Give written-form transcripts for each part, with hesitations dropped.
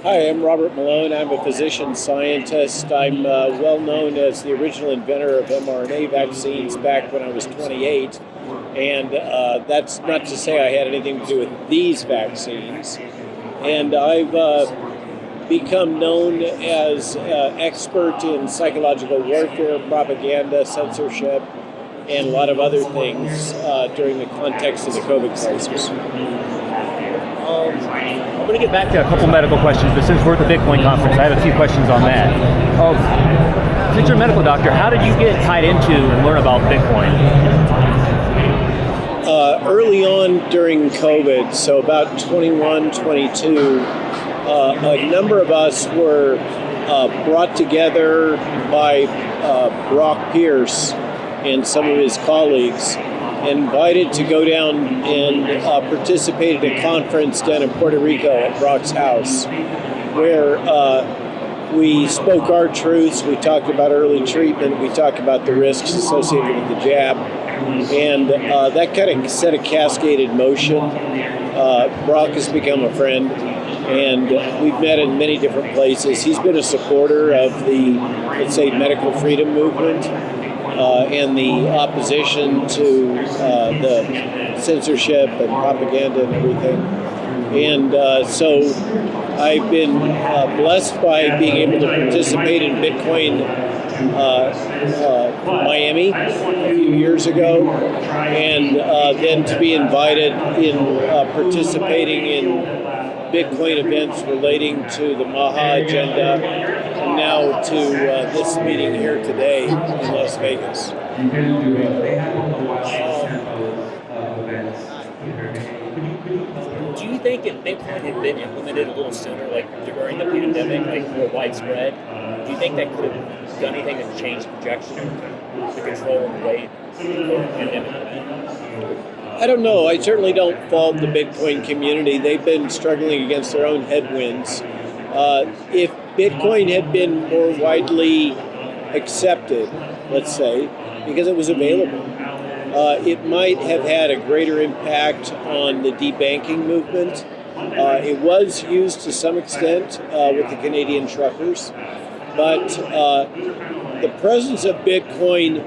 Hi, I'm Robert Malone. I'm a physician scientist. I'm well known as the original inventor of mRNA vaccines back when I was 28. And that's not to say I had anything to do with these vaccines. And I've become known as expert in psychological warfare, propaganda, censorship, and a lot of other things during the context of the COVID crisis. I'm going to get back to a couple medical questions, but since we're at the Bitcoin conference, I have a few questions on that. Since you're a medical doctor, how did you get tied into and learn about Bitcoin? Early on during COVID, so about 21, 22, a number of us were brought together by Brock Pierce and some of his colleagues, invited to go down and participate at a conference down in Puerto Rico at Brock's house, where we spoke our truths. We talked about early treatment. We talked about the risks associated with the jab. And that kind of set a cascaded motion. Brock has become a friend, and we've met in many different places. He's been a supporter of the, let's say, medical freedom movement and the opposition to the censorship and propaganda and everything. And so I've been blessed by being able to participate in Bitcoin Miami a few years ago, and then to be invited in participating in Bitcoin events relating to the Maha agenda, and now to this meeting here today in Las Vegas. Do you think if Bitcoin had been implemented a little sooner, like during the pandemic, like more widespread, do you think that could have done anything to change the projection or the control in the way the pandemic went? I don't know. I certainly don't fault the Bitcoin community. They've been struggling against their own headwinds. If Bitcoin had been more widely accepted, let's say, because it was available, it might have had a greater impact on the debanking movement. It was used to some extent with the Canadian truckers, but the presence of Bitcoin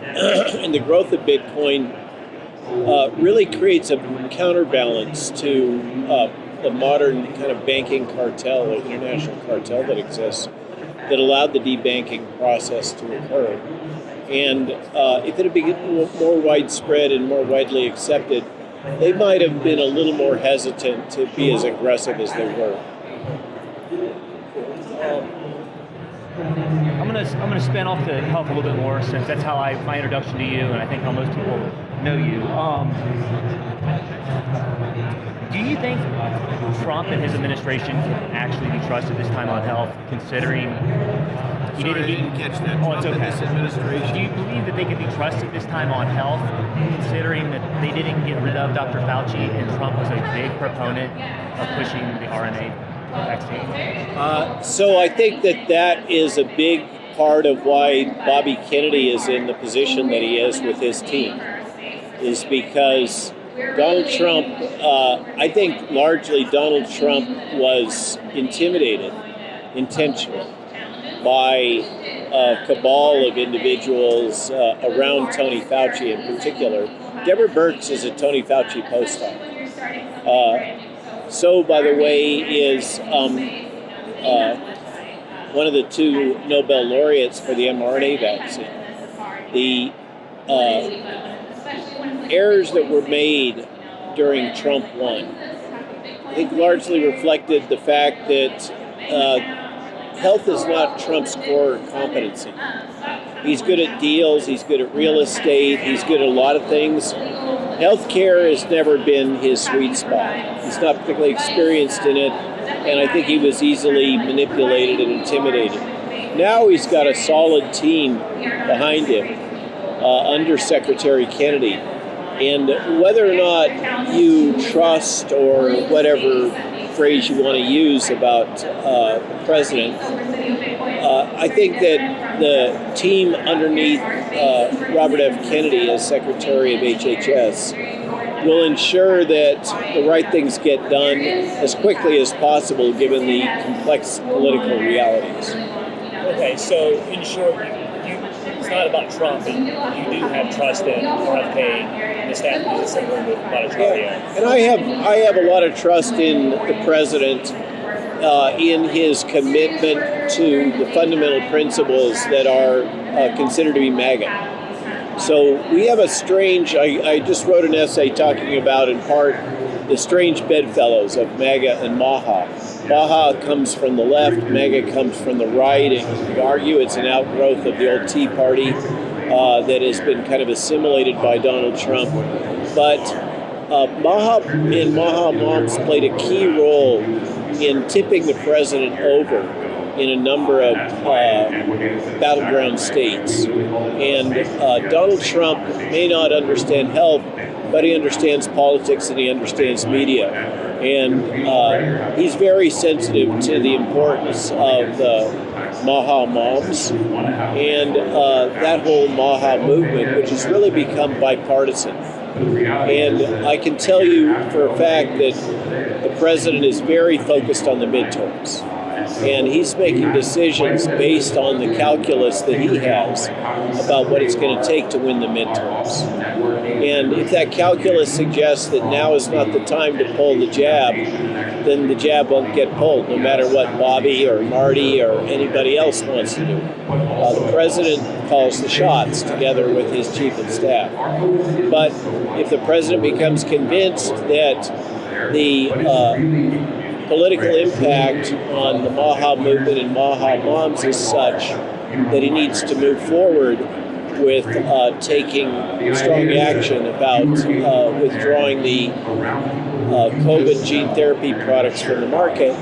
and the growth of Bitcoin really creates a counterbalance to the modern kind of banking cartel or international cartel that exists that allowed the debanking process to occur. And if it had been more widespread and more widely accepted, they might have been a little more hesitant to be as aggressive as they were. I'm gonna spin off to health a little bit more, since that's how my introduction to you, and I think how most people know you. Do you think Trump and his administration can actually be trusted this time on health, considering he didn't catch that? Oh, it's Trump okay. and this administration. Do you believe that they can be trusted this time on health, considering that they didn't get rid of Dr. Fauci and Trump was a big proponent of pushing the RNA vaccine? So I think that is a big part of why Bobby Kennedy is in the position that he is with his team, is because Donald Trump, I think largely Donald Trump was intimidated intentionally by a cabal of individuals around Tony Fauci in particular. Deborah Birx is a Tony Fauci postdoc. So, by the way, is one of the two Nobel laureates for the mRNA vaccine. The errors that were made during Trump 1, I think largely reflected the fact that health is not Trump's core competency. He's good at deals, he's good at real estate, he's good at a lot of things. Healthcare has never been his sweet spot. He's not particularly experienced in it, and I think he was easily manipulated and intimidated. Now he's got a solid team behind him, under Secretary Kennedy. And whether or not you trust, or whatever phrase you want to use about the president, I think that the team underneath Robert F. Kennedy as Secretary of HHS will ensure that the right things get done as quickly as possible given the complex political realities. Okay, so in short, it's not about Trump, and you do have trust in RFK and the staff is the same way with a lot of Trump. Yeah. And I have a lot of trust in the president in his commitment to the fundamental principles that are considered to be MAGA. So we have a strange, I just wrote an essay talking about, in part, the strange bedfellows of MAGA and MAHA. MAHA comes from the left, MAGA comes from the right, and you could argue it's an outgrowth of the old Tea Party that has been kind of assimilated by Donald Trump. But MAHA and MAHA moms played a key role in tipping the president over in a number of battleground states. And Donald Trump may not understand health, but he understands politics and he understands media. And he's very sensitive to the importance of the MAHA moms and that whole MAHA movement, which has really become bipartisan. And I can tell you for a fact that the president is very focused on the midterms. And he's making decisions based on the calculus that he has about what it's going to take to win the midterms. And if that calculus suggests that now is not the time to pull the jab, then the jab won't get pulled, no matter what Bobby or Marty or anybody else wants to do. The president calls the shots together with his chief of staff. But if the president becomes convinced that the political impact on the MAHA movement and MAHA moms is such that he needs to move forward with taking strong action about withdrawing the COVID gene therapy products from the market,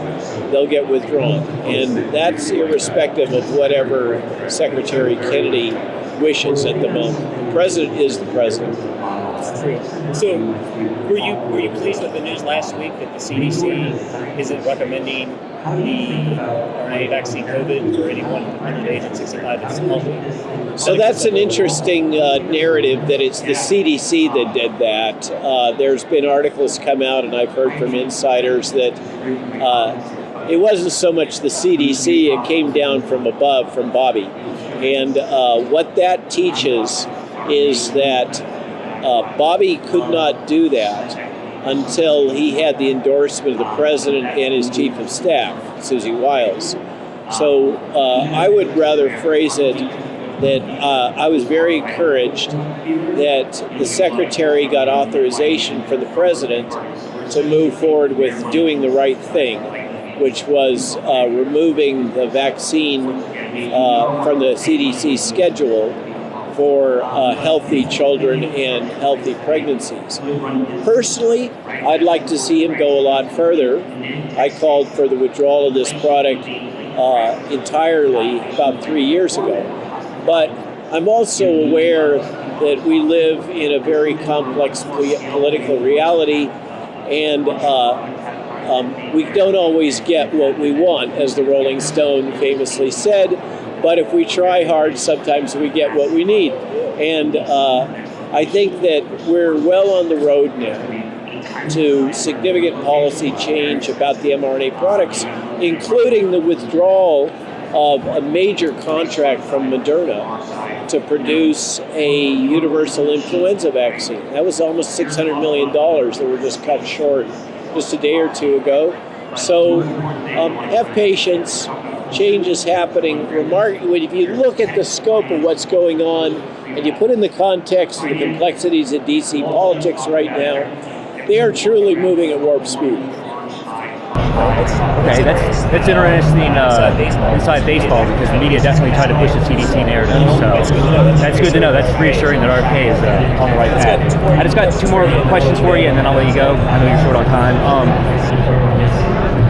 they'll get withdrawn. And that's irrespective of whatever Secretary Kennedy wishes at the moment. The president is the president. That's true. So, were you pleased with the news last week that the CDC isn't recommending the RNA vaccine COVID for anyone under the age of 65 that's healthy? So that's an interesting narrative that it's the CDC that did that. There's been articles come out, and I've heard from insiders that it wasn't so much the CDC, it came down from above, from Bobby. And what that teaches is that Bobby could not do that until he had the endorsement of the president and his chief of staff, Susie Wiles. So I would rather phrase it that I was very encouraged that the secretary got authorization for the president to move forward with doing the right thing, which was removing the vaccine from the CDC schedule for healthy children and healthy pregnancies. Personally, I'd like to see him go a lot further. I called for the withdrawal of this product entirely about 3 years ago. But I'm also aware that we live in a very complex political reality, and we don't always get what we want, as the Rolling Stone famously said. But if we try hard, sometimes we get what we need. And I think that we're well on the road now to significant policy change about the mRNA products, including the withdrawal of a major contract from Moderna to produce a universal influenza vaccine. That was almost $600 million that were just cut short just a day or two ago. So have patience. Change is happening. If you look at the scope of what's going on and you put in the context of the complexities of DC politics right now, they are truly moving at warp speed. Okay, that's interesting inside baseball because the media definitely tried to push the CDC narrative. So that's good to know. That's reassuring that RFK is on the right path. I just got two more questions for you, and then I'll let you go. I know you're short on time.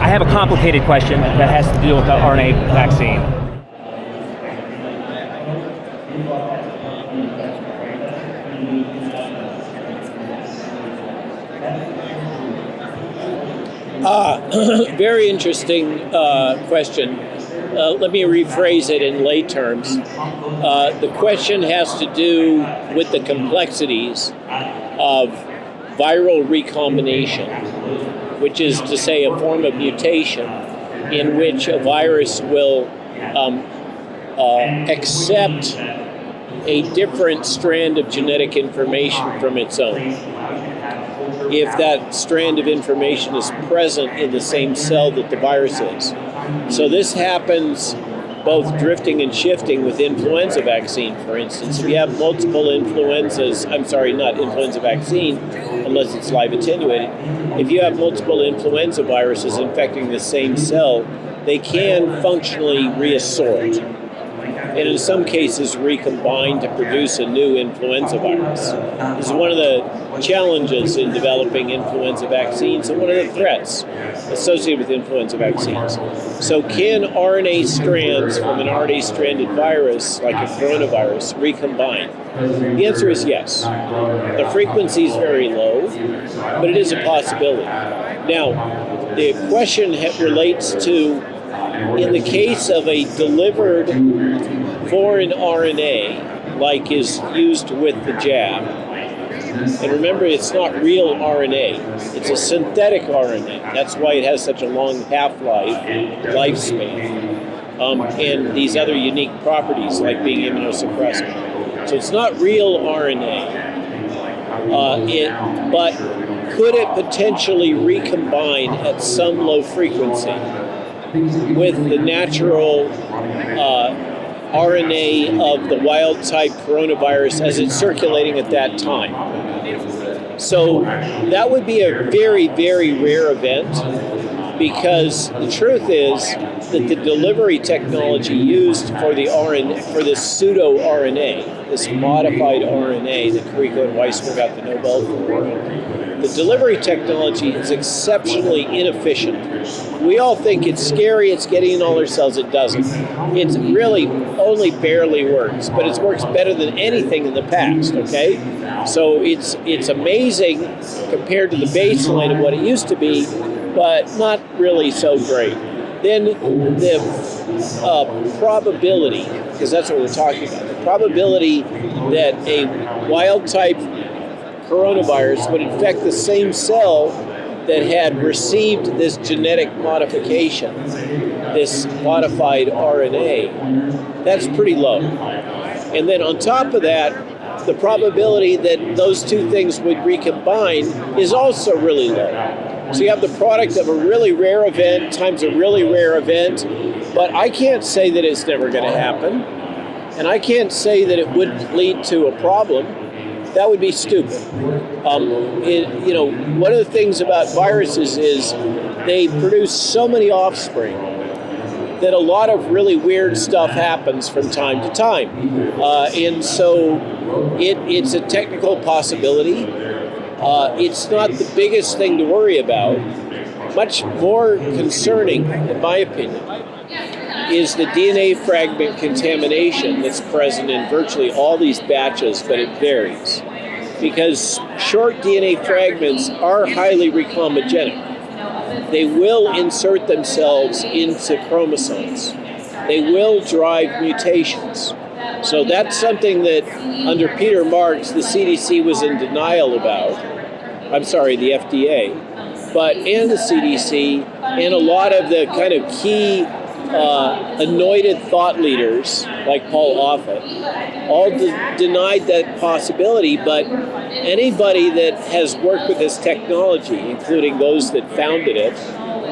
I have a complicated question that has to deal with the RNA vaccine. Very interesting question. Let me rephrase it in lay terms. The question has to do with the complexities of viral recombination, which is to say a form of mutation in which a virus will accept a different strand of genetic information from its own, if that strand of information is present in the same cell that the virus is. So this happens both drifting and shifting with influenza vaccine, for instance. If you have multiple influenzas, not influenza vaccine, unless it's live attenuated. If you have multiple influenza viruses infecting the same cell, they can functionally reassort, and in some cases recombine to produce a new influenza virus. This is one of the challenges in developing influenza vaccines and one of the threats associated with influenza vaccines. So can RNA strands from an RNA-stranded virus, like a coronavirus, recombine? The answer is yes. The frequency is very low, but it is a possibility. Now, the question relates to, in the case of a delivered foreign RNA, like is used with the jab, and remember, it's not real RNA, it's a synthetic RNA. That's why it has such a long half-life, lifespan, and these other unique properties like being immunosuppressive. So it's not real RNA, but could it potentially recombine at some low frequency with the natural RNA of the wild-type coronavirus as it's circulating at that time? So that would be a very, very rare event, because the truth is that the delivery technology used for the pseudo RNA, this modified RNA that Carrico and Weissman got the Nobel for, the delivery technology is exceptionally inefficient. We all think it's scary, it's getting in all our cells. It doesn't. It really only barely works, but it works better than anything in the past, okay? So it's amazing compared to the baseline of what it used to be, but not really so great. Then the probability, because that's what we're talking about, the probability that a wild-type coronavirus would infect the same cell that had received this genetic modification, this modified RNA, that's pretty low. And then on top of that, the probability that those two things would recombine is also really low. So you have the product of a really rare event times a really rare event, but I can't say that it's never going to happen, and I can't say that it wouldn't lead to a problem. That would be stupid. One of the things about viruses is they produce so many offspring that a lot of really weird stuff happens from time to time. And so it's a technical possibility. It's not the biggest thing to worry about. Much more concerning, in my opinion, is the DNA fragment contamination that's present in virtually all these batches, but it varies. Because short DNA fragments are highly recombinogenic. They will insert themselves into chromosomes. They will drive mutations. So that's something that under Peter Marks, the CDC was in denial about. I'm sorry, the FDA. And the CDC and a lot of the kind of key anointed thought leaders like Paul Offit all denied that possibility, but anybody that has worked with this technology, including those that founded it,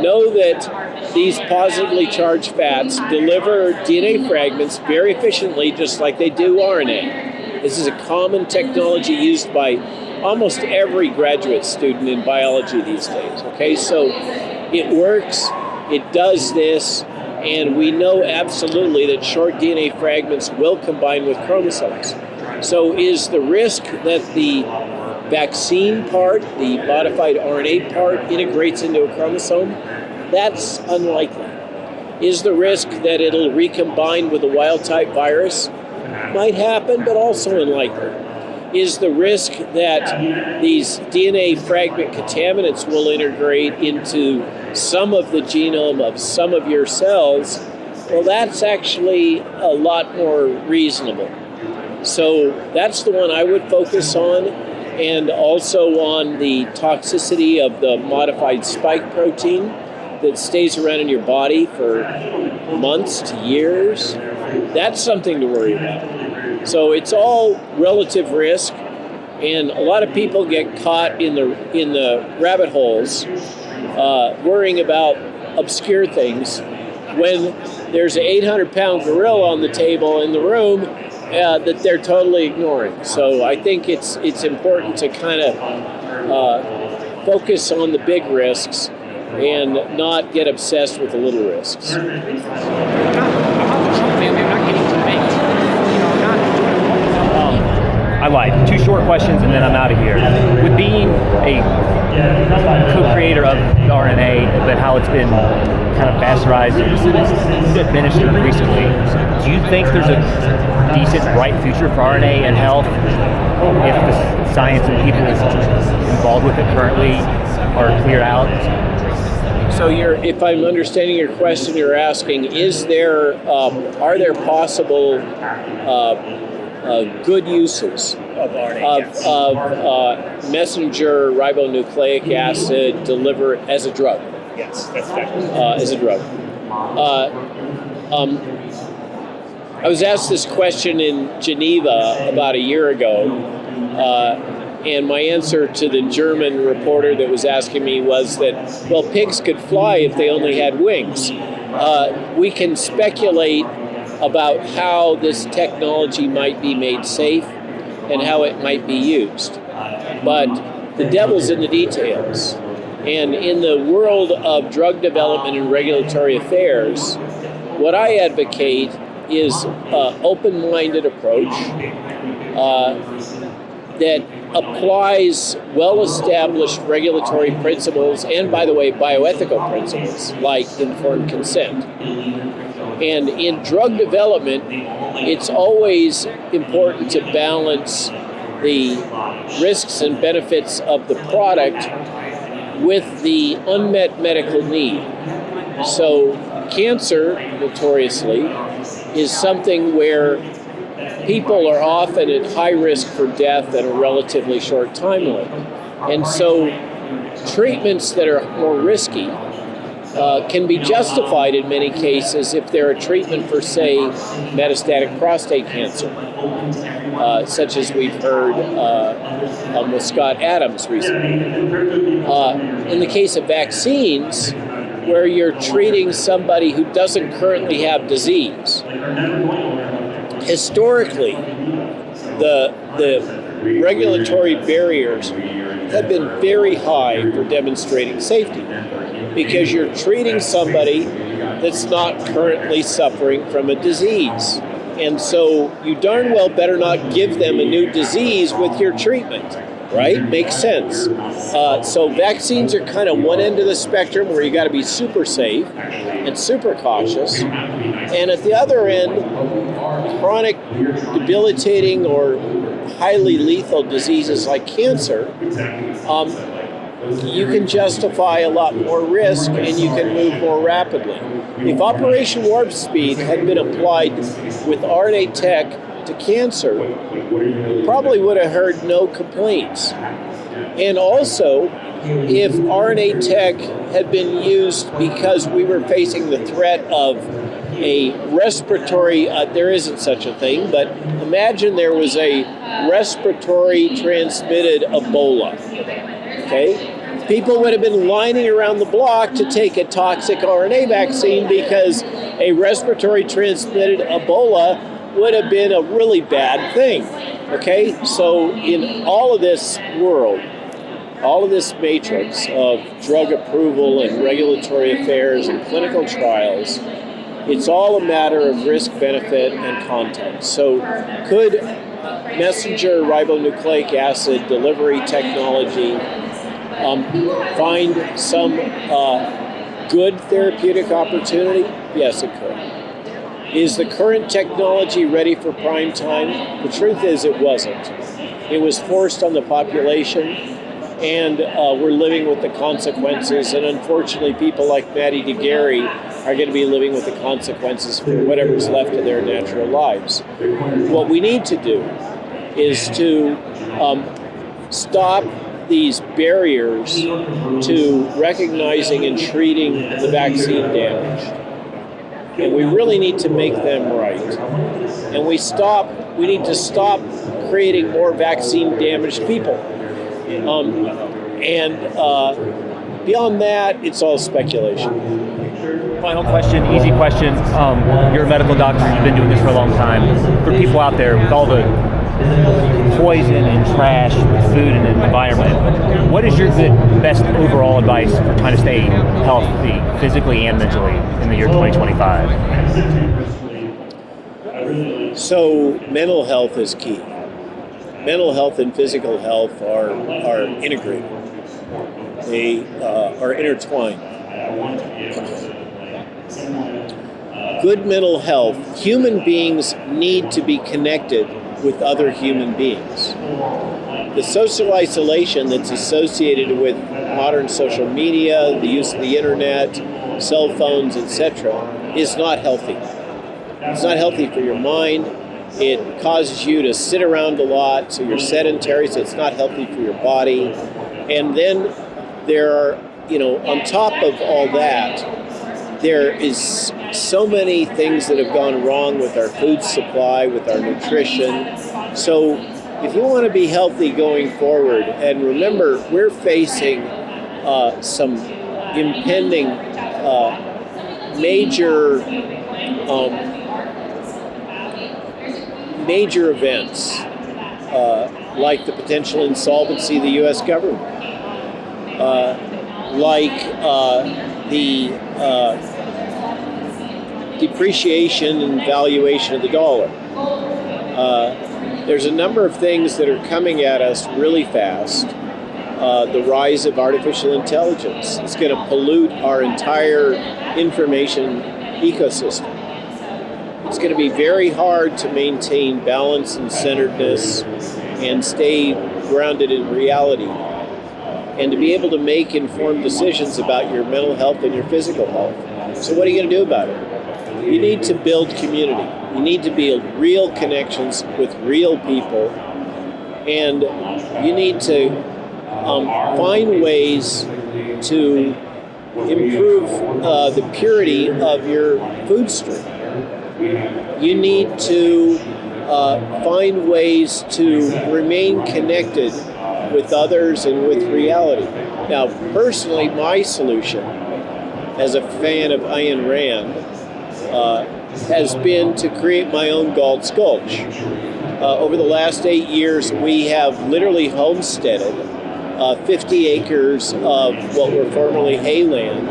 know that these positively charged fats deliver DNA fragments very efficiently, just like they do RNA. This is a common technology used by almost every graduate student in biology these days. Okay, so it works, it does this, and we know absolutely that short DNA fragments will combine with chromosomes. So is the risk that the vaccine part, the modified RNA part, integrates into a chromosome? That's unlikely. Is the risk that it'll recombine with a wild-type virus? Might happen, but also unlikely. Is the risk that these DNA fragment contaminants will integrate into some of the genome of some of your cells? Well, that's actually a lot more reasonable. So that's the one I would focus on. and also on the toxicity of the modified spike protein that stays around in your body for months to years. That's something to worry about. So it's all relative risk, and a lot of people get caught in the rabbit holes worrying about obscure things when there's an 800-pound gorilla on the table in the room that they're totally ignoring. So I think it's important to kind of focus on the big risks and not get obsessed with the little risks. I lied. 2 short questions and then I'm out of here. With being a co-creator of the RNA, but how it's been kind of bastardized and administered recently, do you think there's a decent, bright future for RNA and health if the science and people involved with it currently are cleared out? So if I'm understanding your question, you're asking, are there possible good uses Of RNA, of messenger ribonucleic acid delivered as a drug? yes, that's fact. As a drug. I was asked this question in Geneva about a year ago, and my answer to the German reporter that was asking me was that, well, pigs could fly if they only had wings. We can speculate about how this technology might be made safe and how it might be used. But the devil's in the details. And in the world of drug development and regulatory affairs, what I advocate is an open-minded approach that applies well-established regulatory principles and, by the way, bioethical principles like informed consent. And in drug development, it's always important to balance the risks and benefits of the product with the unmet medical need. So cancer, notoriously, is something where people are often at high risk for death at a relatively short time limit. And so treatments that are more risky can be justified in many cases if they're a treatment for, say, metastatic prostate cancer, such as we've heard with Scott Adams recently. In the case of vaccines, where you're treating somebody who doesn't currently have disease, historically, the regulatory barriers have been very high for demonstrating safety, because you're treating somebody that's not currently suffering from a disease. And so you darn well better not give them a new disease with your treatment, right? Makes sense. So vaccines are kind of one end of the spectrum where you got to be super safe and super cautious. And at the other end, chronic, debilitating, or highly lethal diseases like cancer, you can justify a lot more risk and you can move more rapidly. If Operation Warp Speed had been applied with RNA tech to cancer, probably would have heard no complaints. And also, if RNA tech had been used because we were facing the threat of a respiratory, there isn't such a thing, but imagine there was a respiratory transmitted Ebola. Okay? People would have been lining around the block to take a toxic RNA vaccine because a respiratory transmitted Ebola would have been a really bad thing. Okay? So in all of this world, all of this matrix of drug approval and regulatory affairs and clinical trials, it's all a matter of risk, benefit, and context. So could messenger ribonucleic acid delivery technology find some good therapeutic opportunity? Yes, it could. Is the current technology ready for prime time? The truth is it wasn't. It was forced on the population, and we're living with the consequences, and unfortunately people like Maddie DeGarry are going to be living with the consequences for whatever's left of their natural lives. What we need to do is to stop these barriers to recognizing and treating the vaccine damage. And we really need to make them right. And we need to stop creating more vaccine damaged people. Beyond that, it's all speculation. Final question, easy question. You're a medical doctor, you've been doing this for a long time. For people out there with all the poison and trash with food and the environment, what is your best overall advice for trying to stay healthy, physically and mentally, in the year 2025? So mental health is key. Mental health and physical health are integrated. They are intertwined. Good mental health, human beings need to be connected with other human beings. The social isolation that's associated with modern social media, the use of the internet, cell phones, etc., is not healthy. It's not healthy for your mind. It causes you to sit around a lot, so you're sedentary, so it's not healthy for your body. And then there are, on top of all that, there is so many things that have gone wrong with our food supply, with our nutrition. So if you want to be healthy going forward, and remember, we're facing some impending major events, like the potential insolvency of the U.S. government, like the depreciation and valuation of the dollar. There's a number of things that are coming at us really fast. The rise of artificial intelligence is going to pollute our entire information ecosystem. It's going to be very hard to maintain balance and centeredness and stay grounded in reality, and to be able to make informed decisions about your mental health and your physical health. So what are you going to do about it? You need to build community. You need to build real connections with real people, and you need to find ways to improve the purity of your food stream. You need to find ways to remain connected with others and with reality. Now, personally, my solution, as a fan of Ayn Rand, has been to create my own Galt's Gulch. Over the last 8 years, we have literally homesteaded 50 acres of what were formerly hayland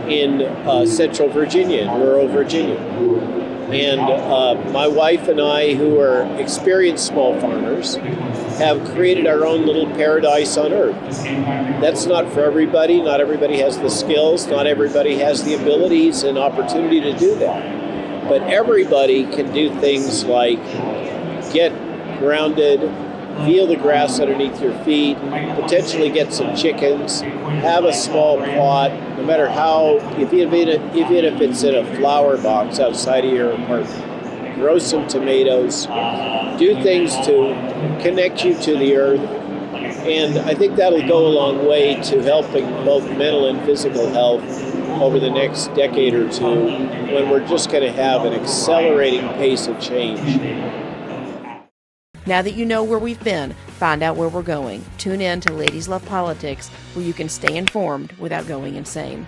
in central Virginia, in rural Virginia. And my wife and I, who are experienced small farmers, have created our own little paradise on earth. That's not for everybody. Not everybody has the skills. Not everybody has the abilities and opportunity to do that. But everybody can do things like get grounded, feel the grass underneath your feet, potentially get some chickens, have a small plot, no matter how, even if it's in a flower box outside of your apartment. Grow some tomatoes, do things to connect you to the earth, and I think that'll go a long way to helping both mental and physical health over the next decade or two, when we're just going to have an accelerating pace of change. Now that you know where we've been, find out where we're going. Tune in to Ladies Love Politics, where you can stay informed without going insane.